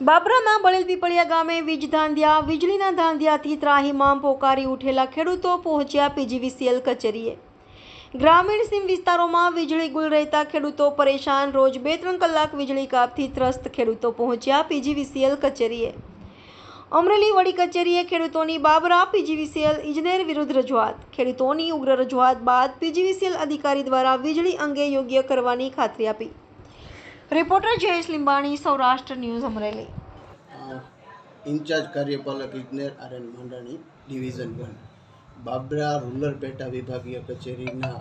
બાબરાના બળેલ પીપળિયા ગામે વીજ ધાંધિયા વીજળીના ધાંધિયાથી ત્રાહિમામ પોકારી ઉઠેલા ખેડૂતો પહોંચ્યા પીજીવીસીએલ કચેરીએ। ગ્રામીણ સીમ વિસ્તારોમાં વીજળી ગુલ રહેતા ખેડૂતો પરેશાન। રોજ 2-3 કલાક વીજળી કાપથી ત્રસ્ત ખેડૂતો પહોંચ્યા પીજીવીસીએલ કચેરીએ। અમરેલી વડી કચેરીએ ખેડૂતોની બાબરા પીજીવીસીએલ ઇજનેર વિરુદ્ધ રજૂઆત। ખેડૂતોની ઉગ્ર રજૂઆત બાદ પીજીવીસીએલ અધિકારી દ્વારા વીજળી અંગે યોગ્ય કરવાની ખાતરી આપી। Reporter Jayesh Limbani, Saurashtra news, Amreli. Incharge કાર્યપાલક ઇજનેર આર.એન. માંડાણી, ડિવિઝન 1, બાબરા રૂરલ પેટા વિભાગીય કચેરીના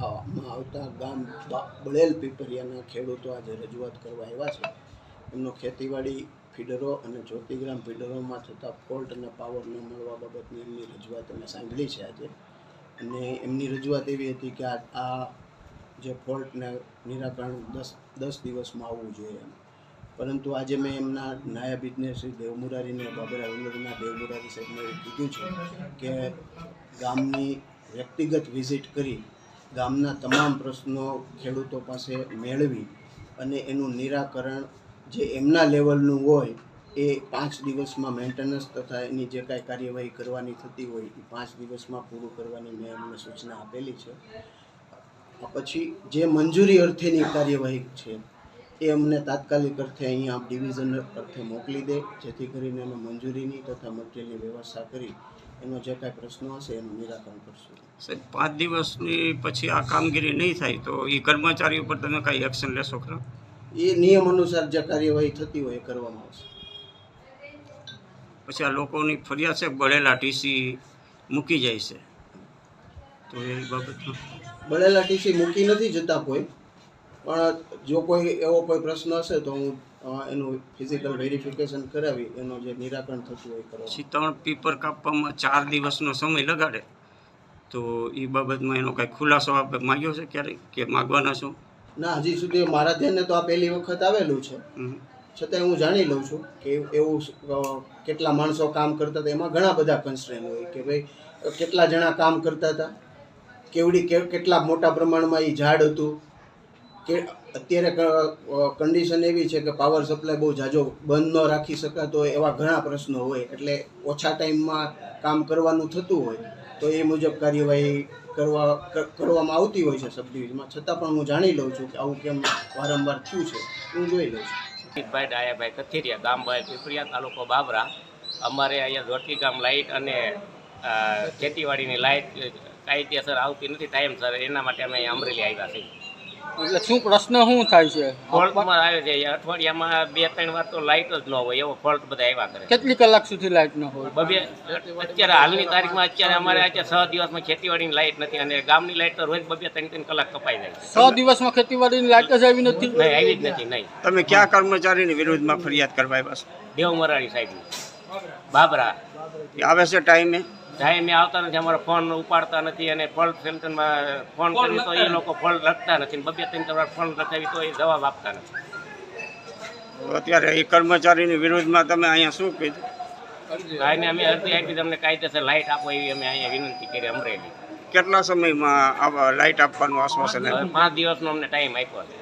આવતા ગામ બળેલ પીપળિયાના ખેડૂતો આજે રજૂઆત કરવા આવ્યા છે। એમનો ખેતીવાડી ફીડરો અને જ્યોતિગ્રામ ફીડરોમાં થતા ફોલ્ટ અને પાવર ન મળવા બાબતની એમની રજૂઆત અમે સાંભળી છે આજે। અને એમની રજૂઆત એવી હતી કે આ જે ફોલ્ટને નિરાકરણ 10 દિવસમાં આવવું જોઈએ એમ, પરંતુ આજે મેં એમના નાયબ ઇજનેર શ્રી દેવમુરારીને, બાબરા રૂરલના દેવમુરારી સાહેબને એવું કીધું છે કે ગામની વ્યક્તિગત વિઝિટ કરી ગામના તમામ પ્રશ્નો ખેડૂતો પાસે મેળવી અને એનું નિરાકરણ જે એમના લેવલનું હોય એ 5 દિવસમાં મેન્ટેનન્સ તથા એની જે કાંઈ કાર્યવાહી કરવાની થતી હોય એ 5 દિવસમાં પૂરું કરવાની મેં એમને સૂચના આપેલી છે। પછી જે મંજૂરી અર્થેની કાર્યવાહી છે એ અમને તાત્કાલિક અર્થે અહીંયા ડિવિઝન અર્થે મોકલી દે, જેથી કરીને એનો મંજૂરીની તથા મટીરિયલની વ્યવસ્થા કરી એનો જે કાંઈ પ્રશ્નો હશે એનું નિરાકરણ કરશું। સાહેબ, 5 દિવસની પછી આ કામગીરી નહીં થાય તો એ કર્મચારી ઉપર તમે કાંઈ એક્શન લેશો ખરા? એ નિયમ અનુસાર જે કાર્યવાહી થતી હોય એ કરવામાં આવશે। પછી આ લોકોની ફરિયાદ છે બળેલા ટીસી મૂકી જાય છે, તો એ બાબતમાં બળેલા ટીસી મૂકી નથી જતા કોઈ, પણ જો કોઈ એવો કોઈ પ્રશ્ન હશે તો હું એનું ફિઝિકલ વેરિફિકેશન કરાવી એનો જે નિરાકરણ થતું હોય કરવા। પછી 3 પીપર કાપવામાં 4 દિવસનો સમય લગાડે તો એ બાબતમાં એનો કાંઈ ખુલાસો આપણે માગ્યો છે ક્યારેય કે માગવાના છો? ના, હજી સુધી મારા ધ્યાને તો આ પહેલી વખત આવેલું છે, છતાંય હું જાણી લઉં છું કે એવું કેટલા માણસો કામ કરતા હતા, એમાં ઘણા બધા કન્સ્ટ્રેન હોય કે ભાઈ કેટલા જણા કામ કરતા હતા, કેટલા મોટા પ્રમાણમાં એ ઝાડ હતું, કે અત્યારે કન્ડિશન એવી છે કે પાવર સપ્લાય બહુ ઝાઝો બંધ ન રાખી શકાતો હોય, એવા ઘણા પ્રશ્નો હોય, એટલે ઓછા ટાઈમમાં કામ કરવાનું થતું હોય તો એ મુજબ કાર્યવાહી કરવામાં આવતી હોય છે સબ ડિવિઝનમાં। છતાં પણ હું જાણી લઉં છું કે આવું કેમ વારંવાર થયું છે, હું જોઈ લઉં છું। ભાઈ ડાયાભાઈ કથિરિયા, ગામ બાય પીપળિયા, તાલુકો બાબરા। અમારે અહીંયા ધોરકી ગામ લાઇટ અને ખેતીવાડીની લાઇટ કાયદેસર આવતી નથી ટાઈમસર, એના માટે અમે અહીંયા અમરેલી આવ્યા છીએ। એટલે શું પ્રશ્ન શું થાય છે? ફોલ્ટમાં આવે છે અઠવાડિયામાં 2-3 વાર તો લાઇટ જ ન હોય, એવો ફોલ્ટ બધા આવ્યા કરે। કેટલી કલાક સુધી લાઇટ ન હોય? અત્યારે હાલની તારીખમાં અત્યારે અમારે અત્યારે 6 દિવસમાં ખેતીવાડીની લાઇટ નથી અને ગામની લાઇટ તો રોજ 2-3 કલાક કપાઈ જાય। 6 દિવસમાં ખેતીવાડીની લાઇટ જ આવી નથી? નહીં, આવી જ નથી। નહીં। તમે કયા કર્મચારીની વિરુદ્ધમાં ફરિયાદ કરવા આવ્યા છો? દેવમરારી સાહેબની, બાબરા। આવે છે ટાઈમે આવતા નથી, અમારો ફોન ઉપાડતા નથી અને ફોલ્ટ સેન્ટરમાં ફોન કરીએ તો એ લોકો ફોલ્ટ લખતા નથી, 2-3 વાર ફોન લખાવી તો એ જવાબ આપતા નથી। અત્યારે એ કર્મચારીની વિરુદ્ધમાં તમે અહીંયા શું કીધું? કાંઈ અમે અરજી આપી તમને કાયદેસર લાઇટ આપો એવી અમે અહીંયા વિનંતી કરી અમરેલી। કેટલા સમયમાં લાઇટ આપવાનું આશ્વાસન? 5 દિવસનો અમને ટાઈમ આપ્યો છે।